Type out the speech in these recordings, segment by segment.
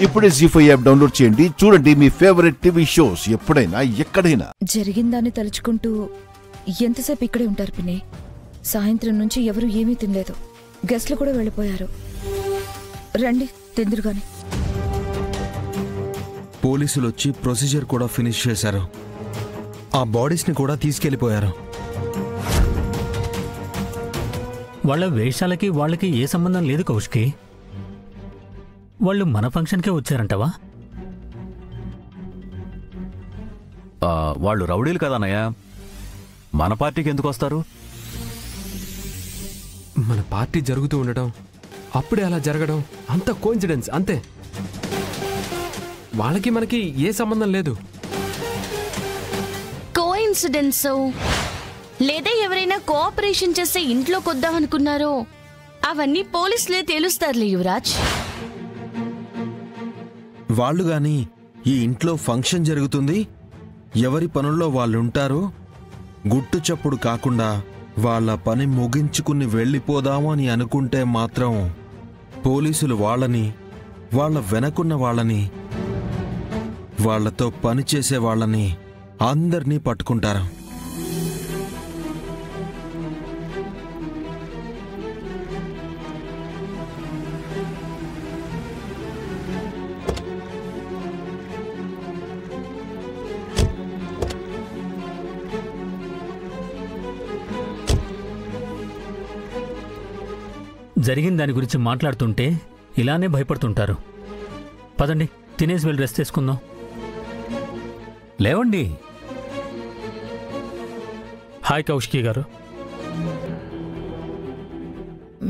ఇప్పుడే జీ5 app download చేయండి. చూడండి మీ ఫేవరెట్ టీవీ షోస్ ఎప్పుడైనా ఎక్కడైనా. జరిగిందాన్ని తలుచుకుంటూ ఎంతసేపు ఇక్కడే ఉంటారు పిన్ని? సాయంత్రం నుంచి ఎవరు ఏమీ తినలేదు. గెస్ట్లు కూడా వెళ్ళిపోయారు. రండి తిందురుగాని. పోలీసులు వచ్చి ప్రొసీజర్ కూడా ఫినిష్ చేశారు. ఆ బాడీస్ని కూడా తీసుకెళ్లిపోయారు. వాళ్ళ వేషాలకి వాళ్ళకి ఏ సంబంధం లేదు కౌశికి. వాళ్ళు మన ఫంక్షన్కే వచ్చారంటవా? వాళ్ళు రౌడీలు కదన్నయ్య, మన పార్టీకి ఎందుకు వస్తారు? మన పార్టీ జరుగుతూ ఉండడం, అప్పుడే అలా జరగడం అంత కోఇన్సిడెన్స్ అంతే. వాళ్ళకి మనకి ఏ సంబంధం లేదు. కోఇన్సిడెన్స్ లేదా ఎవరైనా కోఆపరేషన్ చేస్తే ఇంట్లోకి వద్దామనుకున్నారో అవన్నీ పోలీసులే తేలుస్తారులే యువరాజ్. వాళ్ళు గాని ఈ ఇంట్లో ఫంక్షన్ జరుగుతుంది, ఎవరి పనుల్లో వాళ్ళుంటారు, గుట్టు చప్పుడు కాకుండా వాళ్ళ పని ముగించుకుని వెళ్ళిపోదాము అని అనుకుంటే మాత్రం పోలీసులు వాళ్ళని, వాళ్ళ వెనకున్న వాళ్ళని, వాళ్లతో పనిచేసే వాళ్ళని అందర్నీ పట్టుకుంటారు. జరిగిన దాని గురించి మాట్లాడుతుంటే ఇలానే భయపడుతుంటారు. పదండి, తినేసి వెళ్ళి రెస్ట్ చేసుకుందాం. లేవండి. హాయ్ కౌశికి గారు.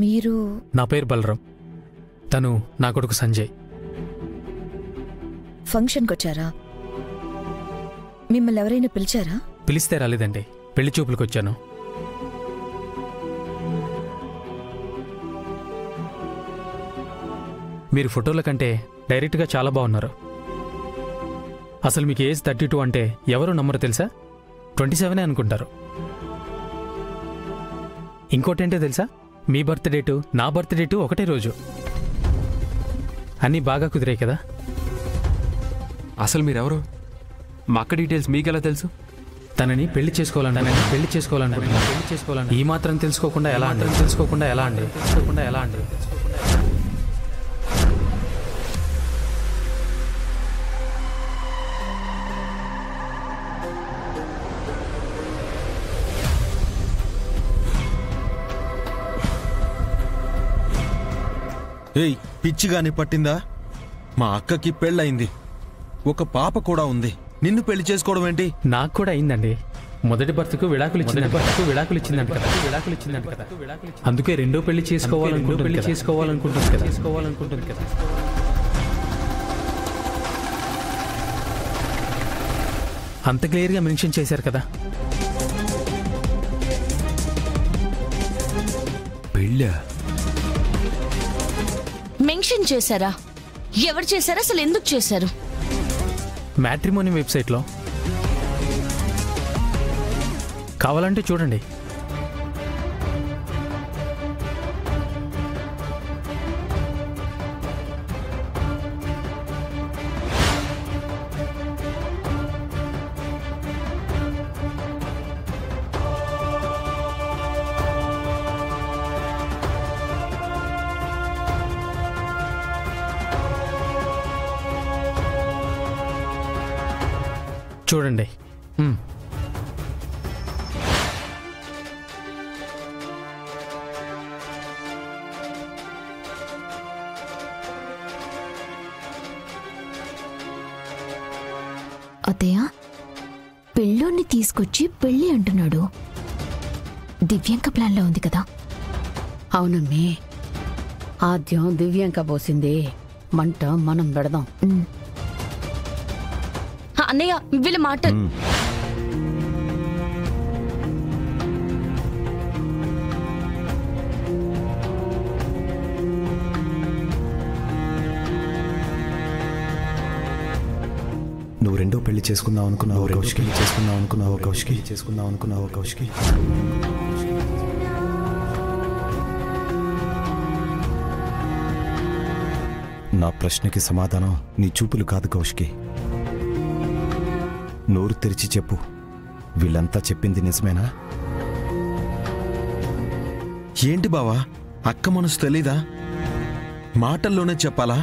మీరు? నా పేరు బలరాం, తను నా కొడుకు సంజయ్. ఫంక్షన్కి వచ్చారా? మిమ్మల్ని ఎవరైనా పిలిచారా? పిలిస్తే రాలేదండి, పెళ్లి చూపులకు వచ్చాను. మీరు ఫోటోల కంటే డైరెక్ట్గా చాలా బాగున్నారు. అసలు మీకు ఏజ్ 32 అంటే ఎవరు నమ్మరు తెలుసా? 27 అనుకుంటారు. ఇంకోటేంటో తెలుసా? మీ బర్త్ డేటు నా బర్త్ డేటు ఒకటే రోజు. అన్నీ బాగా కుదిరాయి కదా. అసలు మీరెవరు? మా అక్క డీటెయిల్స్ మీకెలా తెలుసు? తనని పెళ్లి చేసుకోవాలనుకుంటున్నాను. ఈ మాత్రం తెలుసుకోకుండా ఎలా అండి? ఏయ్, పిచ్చిగాని పట్టిందా? మా అక్కకి పెళ్ళయింది, ఒక పాప కూడా ఉంది. నిన్ను పెళ్లి చేసుకోవడం ఏంటి? నాకు కూడా అయిందండి. మొదటి భర్తకు విడాకులు ఇచ్చిందంట కదా. అందుకే రెండో పెళ్లి చేసుకోవాలనుకుంటుంది కదా. అంత క్లియర్గా మెన్షన్ చేశారు కదా. పెళ్ళా? మెన్షన్ చేశారా? ఎవరు చేశారు? అసలు ఎందుకు చేశారు? మ్యాట్రిమోనీ వెబ్సైట్లో. కావాలంటే చూడండి. చూడండి. అత్తయ్య, పెళ్ళోన్ని తీసుకొచ్చి పెళ్ళి అంటున్నాడు. దివ్యాంక ప్లాన్లో ఉంది కదా. అవునమ్మే, ఆద్యం దివ్యాంక పోసింది, మంట మనం పెడదాం. అన్నయ్య వీళ్ళ మాట. నువ్వు రెండో పెళ్లి చేసుకుందాం అనుకున్నావు కౌశికి. నా ప్రశ్నకి సమాధానం నీ చూపులు కాదు కౌశికి. నోరు తెరిచి చెప్పు, వీళ్ళంతా చెప్పింది నిజమేనా? ఏంటి బావా, అక్క మనసు తెలీదా? మాటల్లోనే చెప్పాలా?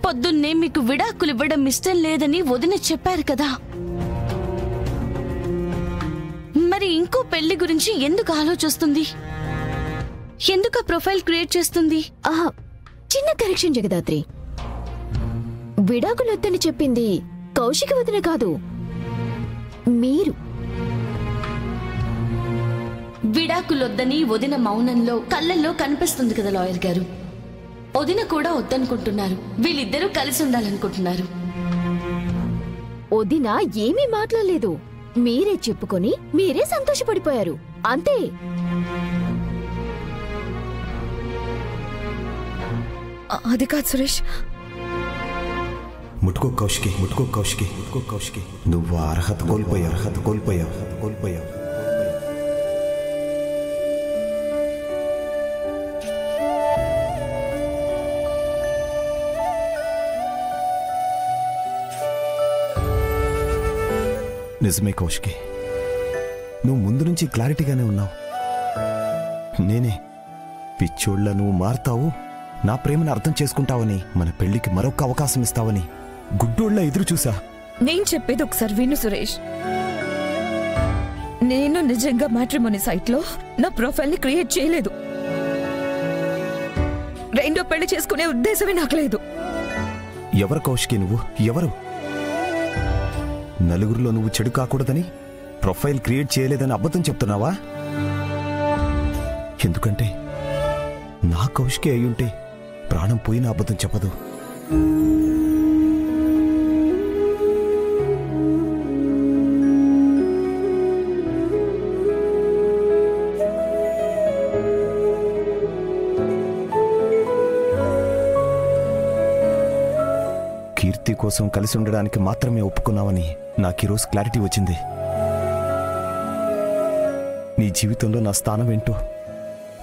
పొద్దున్నే మీకు విడాకులు ఇవ్వడం ఇష్టం లేదని వదిన చెప్పారు కదా, మరి ఇంకో పెళ్లి గురించి ఎందుకు ఆలోచిస్తుంది? ఎందుకు ఆ ప్రొఫైల్ క్రియేట్ చేస్తుంది? చిన్న కరెక్షన్ జగదాత్రి, విడాకులొద్దని చెప్పింది కౌశిక వదిన కాదు, మీరు. విడాకులొద్దని వదిన మౌనంలో కళ్ళల్లో కనిపిస్తుంది కదా లాయర్ గారు. వదిన కూడా వద్దనుకుంటున్నారు, వీళ్ళిద్దరూ కలిసి ఉండాలనుకుంటున్నారు. వదిన ఏమీ మాట్లాడలేదు, మీరే చెప్పుకొని మీరే సంతోషపడిపోయారు అంతే. అది కాదు సురేష్. ముట్టుకో కౌశికి, ముట్టుకో కౌశికి, ముట్టుకో కౌశికి. నువ్వు అర్హత కోల్పోయావు. నిజమే కౌశికి, నువ్వు ముందు నుంచి క్లారిటీగానే ఉన్నావు. నేనే పిచ్చోళ్ళ నువ్వు మారుతావు, నా ప్రేమను అర్థం చేసుకుంటావని, మన పెళ్లికి మరొక అవకాశం ఇస్తావని గుడ్డోళ్ళ ఎదురు చూసా. నేను చెప్పేది ఒకసారి విను సురేష్. నేను నిజంగా మ్యాట్రిమోనీ సైట్లో నా ప్రొఫైల్ ని క్రియేట్ చేయలేదు. రెండో పెళ్లి చేసుకునే ఉద్దేశమే నాకు లేదు. ఎవరు కౌశికి నువ్వు? ఎవరు? నలుగురిలో నువ్వు చెడు కాకూడదని ప్రొఫైల్ క్రియేట్ చేయలేదని అబద్ధం చెప్తున్నావా? ఎందుకంటే నా కౌశికి అయ్యుంటే ప్రాణం పోయిన అబద్ధం చెప్పదు. కీర్తి కోసం కలిసి ఉండడానికి మాత్రమే ఒప్పుకున్నావని నాకీరోజు క్లారిటీ వచ్చింది. నీ జీవితంలో నా స్థానం ఏంటో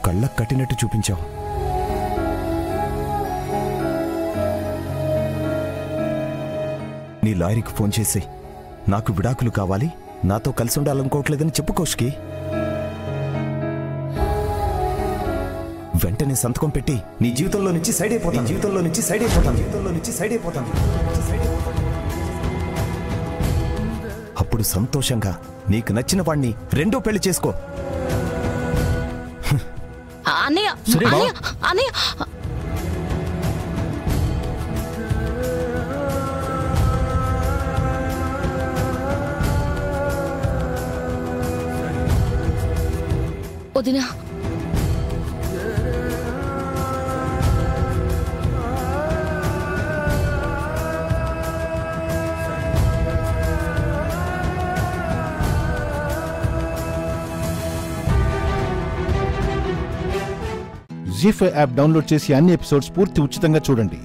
కళ్ళకు కట్టినట్టు చూపించావు. నీ లాయర్కి ఫోన్ చేసి నాకు విడాకులు కావాలి, నాతో కలిసి ఉండాలనుకోవట్లేదని చెప్పు కౌశికి. వెంటనే సంతకం పెట్టి నీ జీవితంలో నుంచి సైడ్ అయిపోతాను. అప్పుడు సంతోషంగా నీకు నచ్చిన వాణ్ణి రెండో పెళ్లి చేసుకో. అన్నయ్య, అన్నయ్య, వదినా, జీ5 యాప్ డౌన్లోడ్ చేసి అన్ని ఎపిసోడ్స్ పూర్తి ఉచితంగా చూడండి.